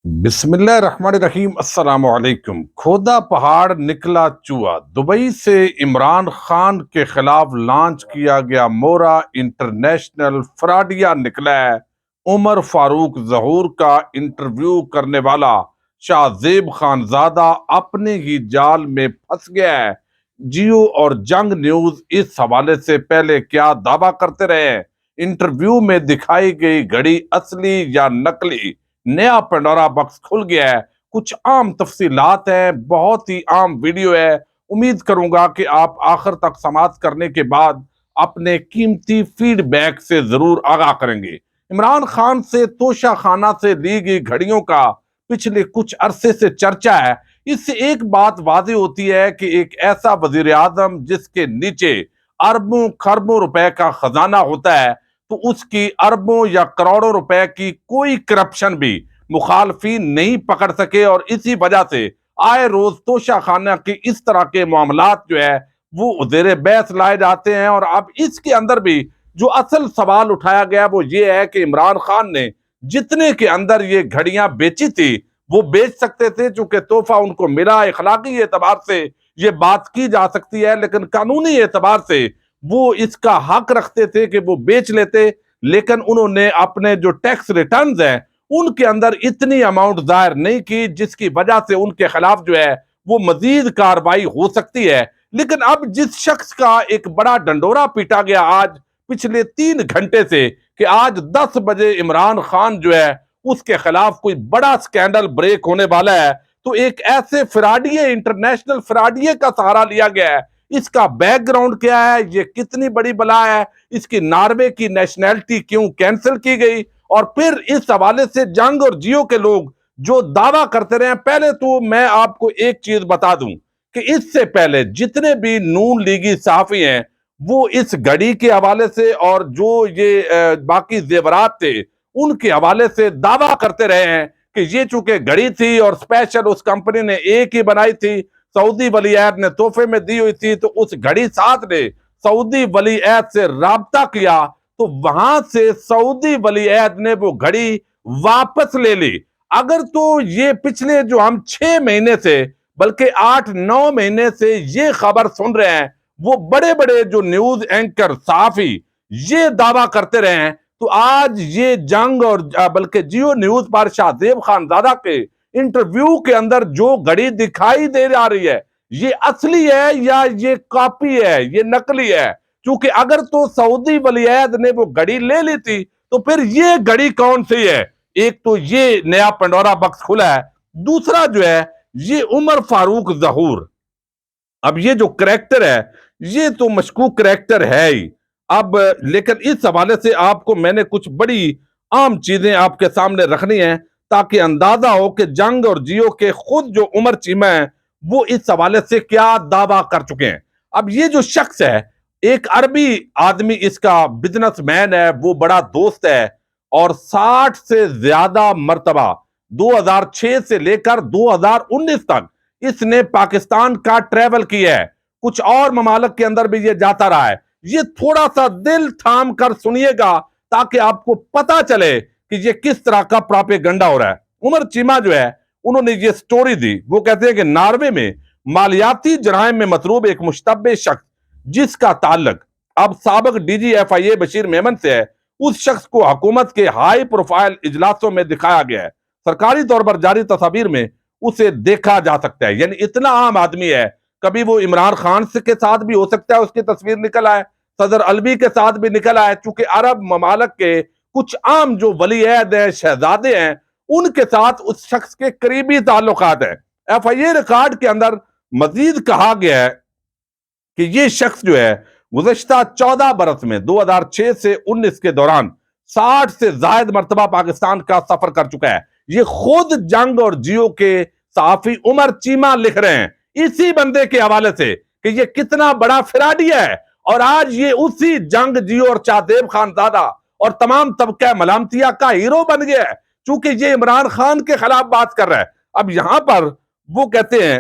بسم اللہ الرحمن الرحیم۔ السلام علیکم۔ کھودا پہاڑ نکلا چوہا، دبئی سے عمران خان کے خلاف لانچ کیا گیا مورا انٹرنیشنل فراڈیا نکلا ہے۔ عمر فاروق ظہور کا انٹرویو کرنے والا شاہ زیب خان زادہ اپنے ہی جال میں پھنس گیا ہے۔ جیو اور جنگ نیوز اس حوالے سے پہلے کیا دعویٰ کرتے رہے ہیں؟ انٹرویو میں دکھائی گئی گھڑی اصلی یا نقلی؟ نیا پنڈورا باکس کھل گیا ہے۔ کچھ عام تفصیلات ہیں، بہت ہی عام ویڈیو ہے۔ امید کروں گا کہ آپ آخر تک سماعت کرنے کے بعد اپنے قیمتی فیڈ بیک سے ضرور آگاہ کریں گے۔ عمران خان سے توشہ خانہ سے لی گئی گھڑیوں کا پچھلے کچھ عرصے سے چرچا ہے۔ اس سے ایک بات واضح ہوتی ہے کہ ایک ایسا وزیر اعظم جس کے نیچے اربوں خربوں روپے کا خزانہ ہوتا ہے، تو اس کی اربوں یا کروڑوں روپے کی کوئی کرپشن بھی مخالفین نہیں پکڑ سکے، اور اسی وجہ سے آئے روز توشہ خانہ کے اس طرح کے معاملات جو ہے وہ زیر بحث لائے جاتے ہیں۔ اور اب اس کے اندر بھی جو اصل سوال اٹھایا گیا وہ یہ ہے کہ عمران خان نے جتنے کے اندر یہ گھڑیاں بیچی تھی وہ بیچ سکتے تھے، چونکہ تحفہ ان کو ملا۔ اخلاقی اعتبار سے یہ بات کی جا سکتی ہے، لیکن قانونی اعتبار سے وہ اس کا حق رکھتے تھے کہ وہ بیچ لیتے، لیکن انہوں نے اپنے جو ٹیکس ریٹرنز ہیں ان کے اندر اتنی اماؤنٹ ظاہر نہیں کی، جس کی وجہ سے ان کے خلاف جو ہے وہ مزید کارروائی ہو سکتی ہے۔ لیکن اب جس شخص کا ایک بڑا ڈنڈورا پیٹا گیا آج پچھلے 3 گھنٹے سے کہ آج 10 بجے عمران خان جو ہے اس کے خلاف کوئی بڑا سکینڈل بریک ہونے والا ہے، تو ایک ایسے فراڈیے، انٹرنیشنل فراڈیے کا سہارا لیا گیا ہے۔ اس کا بیک گراؤنڈ کیا ہے، یہ کتنی بڑی بلا ہے، اس کی ناروے کی نیشنلٹی کیوں کینسل کی گئی، اور پھر اس حوالے سے جنگ اور جیو کے لوگ جو دعویٰ کرتے رہے ہیں۔ پہلے تو میں آپ کو ایک چیز بتا دوں کہ اس سے پہلے جتنے بھی نون لیگی صحافی ہیں وہ اس گھڑی کے حوالے سے اور جو یہ باقی زیورات تھے ان کے حوالے سے دعویٰ کرتے رہے ہیں کہ یہ چونکہ گھڑی تھی اور اسپیشل اس کمپنی نے ایک ہی بنائی تھی، سعودی ولی عہد نے تحفے میں دی ہوئی تھی، تو اس گھڑی ساتھ نے سعودی ولی عہد سے رابطہ کیا تو وہاں سے سعودی ولی عہد نے وہ گھڑی واپس لے لی۔ اگر تو یہ پچھلے جو ہم 6 مہینے سے بلکہ 8-9 مہینے سے یہ خبر سن رہے ہیں، وہ بڑے بڑے جو نیوز اینکر صحافی یہ دعویٰ کرتے رہے ہیں، تو آج یہ جنگ اور بلکہ جیو نیوز پر شاہ زیب خان زادہ کے انٹرویو کے اندر جو گھڑی دکھائی دے جا رہی ہے یہ اصلی ہے یا یہ کاپی ہے، یہ نقلی ہے؟ چونکہ اگر تو سعودی ولی عہد نے وہ گھڑی لے لی تھی تو پھر یہ گھڑی کون سی ہے؟ ایک تو یہ نیا پنڈورا باکس کھلا ہے، دوسرا جو ہے یہ عمر فاروق ظہور۔ اب یہ جو کریکٹر ہے یہ تو مشکوک کریکٹر ہے ہی۔ اب لیکن اس حوالے سے آپ کو میں نے کچھ بڑی عام چیزیں آپ کے سامنے رکھنی ہیں تاکہ اندازہ ہو کہ جنگ اور جیو کے خود جو عمر چیمہ ہیں وہ اس حوالے سے کیا دعویٰ کر چکے ہیں۔ اب یہ جو شخص ہے ایک عربی آدمی، اس کا بزنس مین ہے، وہ بڑا دوست ہے، اور 60 سے زیادہ مرتبہ 2006 سے لے کر 2019 تک اس نے پاکستان کا ٹریول کیا ہے، کچھ اور ممالک کے اندر بھی یہ جاتا رہا ہے۔ یہ تھوڑا سا دل تھام کر سنیے گا تاکہ آپ کو پتا چلے کہ یہ کس طرح کا پراپیگنڈا ہو رہا ہے۔ عمر چیمہ جو ہے انہوں نے یہ سٹوری دی، وہ کہتے ہیں کہ ناروے میں مالیاتی جرائم میں مطلوب ایک مشتبہ شخص جس کا تعلق اب سابق ڈی جی ایف آئی اے بشیر میمن سے ہے، اس شخص کو حکومت کے ہائی پروفائل اجلاسوں میں دکھایا گیا ہے۔ سرکاری طور پر جاری تصاویر میں اسے دیکھا جا سکتا ہے، یعنی اتنا عام آدمی ہے۔ کبھی وہ عمران خان کے ساتھ بھی ہو سکتا ہے، اس کی تصویر نکل آئے، صدر الوی کے ساتھ بھی نکل آئے، چونکہ عرب ممالک کے کچھ عام جو ولی عہد ہیں، شہزادے ہیں، ان کے ساتھ اس شخص کے قریبی تعلقات ہیں۔ ایف آئی اے ریکارڈ کے اندر مزید کہا گیا ہے کہ یہ شخص جو ہے گزشتہ 14 برس میں 2006 سے 19 کے دوران 60 سے زائد مرتبہ پاکستان کا سفر کر چکا ہے۔ یہ خود جنگ اور جیو کے صحافی عمر چیمہ لکھ رہے ہیں اسی بندے کے حوالے سے کہ یہ کتنا بڑا فراڈیا ہے، اور آج یہ اسی جنگ جیو اور شاہ زیب خان زادہ اور تمام طبقہ ملامتیہ کا ہیرو بن گیا ہے، چونکہ یہ عمران خان کے خلاف بات کر رہا ہے۔ اب یہاں پر وہ کہتے ہیں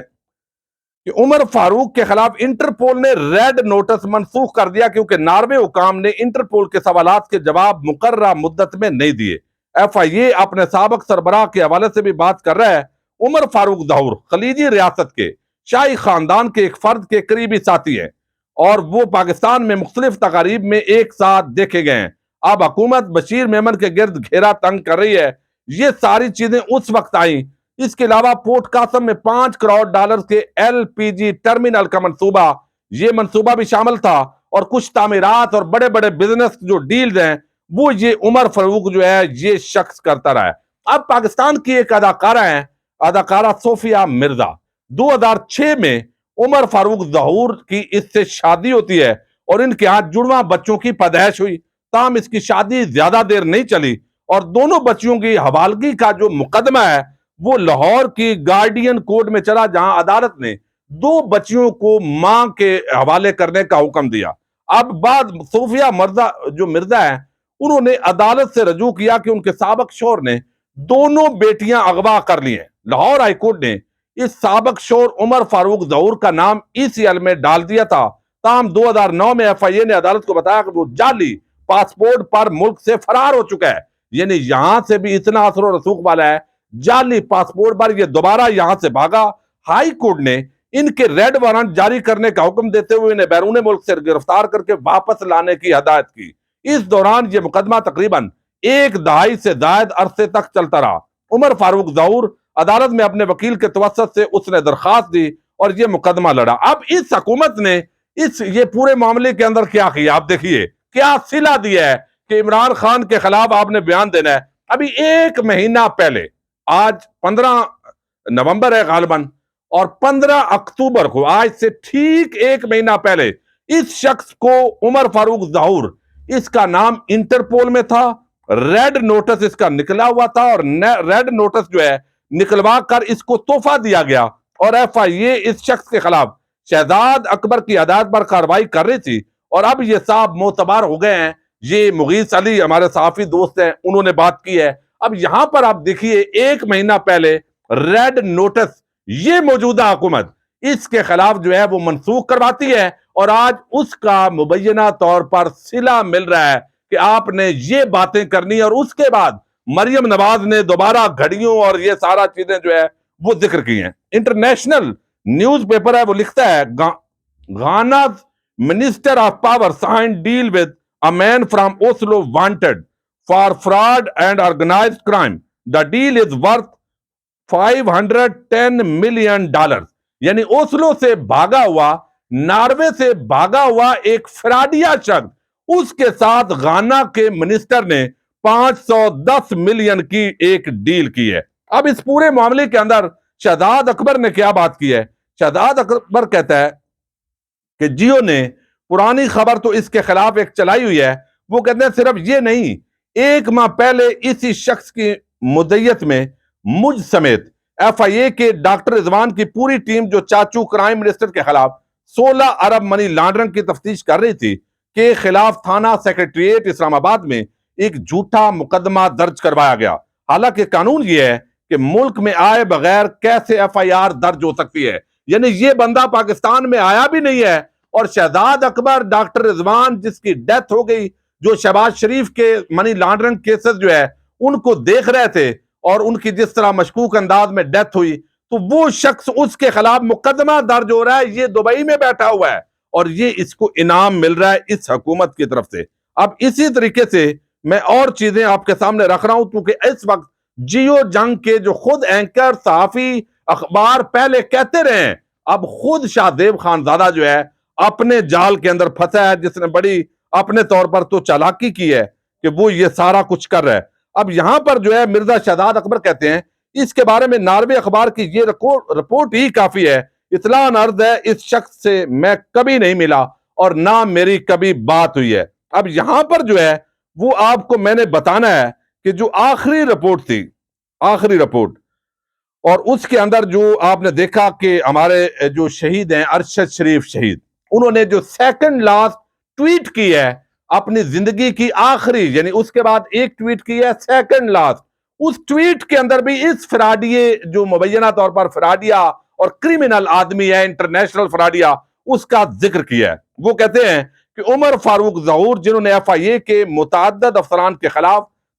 کہ عمر فاروق کے خلاف انٹرپول نے ریڈ نوٹس منسوخ کر دیا کیونکہ ناروے حکام نے انٹرپول کے سوالات کے جواب مقررہ مدت میں نہیں دیے۔ ایف آئی اے اپنے سابق سربراہ کے حوالے سے بھی بات کر رہا ہے۔ عمر فاروق ظہور خلیجی ریاست کے شاہی خاندان کے ایک فرد کے قریبی ساتھی ہیں اور وہ پاکستان میں مختلف تقاریب میں ایک ساتھ دیکھے گئے ہیں۔ اب حکومت بشیر میمن کے گرد گھیرا تنگ کر رہی ہے۔ یہ ساری چیزیں اس وقت آئیں۔ اس کے علاوہ پورٹ قاسم میں $5 کروڑ کے ایل پی جی ٹرمینل کا منصوبہ، یہ منصوبہ بھی شامل تھا، اور کچھ تعمیرات اور بڑے بڑے بزنس جو ڈیلز ہیں وہ یہ عمر فاروق جو ہے یہ شخص کرتا رہا ہے۔ اب پاکستان کی ایک اداکارہ ہیں، اداکارہ صوفیہ مرزا، 2006 میں عمر فاروق ظہور کی اس سے شادی ہوتی ہے اور ان کے ہاں جڑواں بچوں کی پیدائش ہوئی۔ تاہم اس کی شادی زیادہ دیر نہیں چلی اور دونوں بچیوں کی حوالگی کا جو مقدمہ ہے وہ لاہور کی گارڈین کورٹ میں چلا، جہاں عدالت نے 2 بچیوں کو ماں کے حوالے کرنے کا حکم دیا۔ اب بعد صوفیہ مرزا ہے، انہوں نے عدالت سے رجوع کیا کہ ان کے سابق شوہر نے دونوں بیٹیاں اغوا کر لی ہیں۔ لاہور ہائی کورٹ نے اس سابق شوہر عمر فاروق ظہور کا نام ای سی ایل میں ڈال دیا تھا۔ تاہم 2009 میں ایف آئی اے نے عدالت کو بتایا کہ وہ جعلی پاسپورٹ پر ملک سے فرار ہو چکا ہے۔ یعنی یہاں سے بھی اتنا اثر و رسوخ والا ہے، جعلی پاسپورٹ پر یہ دوبارہ یہاں سے بھاگا۔ ہائی کورٹ نے ان کے ریڈ وارنٹ جاری کرنے کا حکم دیتے ہوئے انہیں بیرون ملک سے گرفتار کر کے واپس لانے کی ہدایت کی۔ اس دوران یہ مقدمہ تقریباً 1 دہائی سے زائد عرصے تک چلتا رہا۔ عمر فاروق ظہور عدالت میں اپنے وکیل کے توسط سے اس نے درخواست دی اور یہ مقدمہ لڑا۔ اب اس حکومت نے یہ پورے معاملے کے اندر کیا کیا، آپ دیکھیے کیا صلہ دیا ہے کہ عمران خان کے خلاف آپ نے بیان دینا ہے۔ ابھی 1 مہینہ پہلے، آج 15 نومبر ہے غالباً، اور 15 اکتوبر کو، آج سے ٹھیک 1 مہینہ پہلے، اس شخص کو عمر فاروق ظہور، اس کا نام انٹرپول میں تھا، ریڈ نوٹس اس کا نکلا ہوا تھا، اور ریڈ نوٹس جو ہے نکلوا کر اس کو تحفہ دیا گیا، اور ایف آئی اے اس شخص کے خلاف شہزاد اکبر کی ہدایت پر کارروائی کر رہی تھی، اور اب یہ صاحب معتبر ہو گئے ہیں۔ یہ مغیث علی ہمارے صحافی دوست ہیں، انہوں نے بات کی ہے۔ اب یہاں پر آپ دیکھیے 1 مہینہ پہلے ریڈ نوٹس یہ موجودہ حکومت اس کے خلاف جو ہے وہ منسوخ کرواتی ہے، اور آج اس کا مبینہ طور پر صلہ مل رہا ہے کہ آپ نے یہ باتیں کرنی، اور اس کے بعد مریم نواز نے دوبارہ گھڑیوں اور یہ سارا چیزیں جو ہے وہ ذکر کی ہیں۔ انٹرنیشنل نیوز پیپر ہے، وہ لکھتا ہے Ghana's minister of power sign deal with a man from Oslo wanted for fraud and organized crime. The deal is worth $510 million. یعنی اوسلو سے بھاگا ہوا، ناروے سے بھاگا ہوا ایک فراڈیا شخص، اس کے ساتھ غانا کے منسٹر نے 510 ملین کی ایک ڈیل کی ہے۔ اب اس پورے معاملے کے اندر شہزاد اکبر نے کیا بات کی ہے؟ شہزاد اکبر کہتا ہے کہ جیو نے پرانی خبر تو اس کے خلاف ایک چلائی ہوئی ہے۔ وہ کہتے ہیں صرف یہ نہیں، 1 ماہ پہلے اسی شخص کی مدعیت میں مجھ سمیت ایف آئی اے کے ڈاکٹر رضوان کی پوری ٹیم جو چاچو کرائم منسٹر کے خلاف 16 ارب منی لانڈرنگ کی تفتیش کر رہی تھی کے خلاف تھانہ سیکریٹریٹ اسلام آباد میں ایک جھوٹا مقدمہ درج کروایا گیا۔ حالانکہ قانون یہ ہے کہ ملک میں آئے بغیر کیسے ایف آئی آر درج ہو سکتی ہے، یعنی یہ بندہ پاکستان میں آیا بھی نہیں ہے، اور شہزاد اکبر، ڈاکٹر رضوان جس کی ڈیتھ ہو گئی، جو شہباز شریف کے منی لانڈرنگ کیسز جو ہے ان کو دیکھ رہے تھے، اور ان کی جس طرح مشکوک انداز میں ڈیتھ ہوئی، تو وہ شخص اس کے خلاف مقدمہ درج ہو رہا ہے، یہ دبئی میں بیٹھا ہوا ہے، اور یہ اس کو انعام مل رہا ہے اس حکومت کی طرف سے۔ اب اسی طریقے سے میں اور چیزیں آپ کے سامنے رکھ رہا ہوں، کیونکہ اس وقت جیو جنگ کے جو خود اینکر، صحافی، اخبار پہلے کہتے رہے ہیں، اب خود شاہ زیب خانزادہ جو ہے اپنے جال کے اندر پھنسا ہے، جس نے بڑی اپنے طور پر تو چالاکی کی ہے کہ وہ یہ سارا کچھ کر رہا ہے۔ اب یہاں پر جو ہے مرزا شہزاد اکبر کہتے ہیں اس کے بارے میں ناروے اخبار کی یہ رپورٹ ہی کافی ہے، اطلاع عرض ہے اس شخص سے میں کبھی نہیں ملا اور نہ میری کبھی بات ہوئی ہے۔ اب یہاں پر جو ہے وہ آپ کو میں نے بتانا ہے کہ جو آخری رپورٹ تھی، آخری رپورٹ، اور اس کے اندر جو آپ نے دیکھا کہ ہمارے جو شہید ہیں ارشد شریف شہید، انہوں نے جو سیکنڈ لاسٹ ٹویٹ کی ہے اپنی زندگی کی آخری، یعنی اس کے بعد ایک ٹویٹ کی ہے سیکنڈ لاسٹ، اس ٹویٹ کے اندر بھی اس فراڈیے جو مبینہ طور پر فراڈیا اور کرمنل آدمی ہے، انٹرنیشنل فراڈیا، اس کا ذکر کیا ہے۔ وہ کہتے ہیں کہ عمر فاروق ظہور، جنہوں نے ایف آئی اے کے متعدد افسران کے خلاف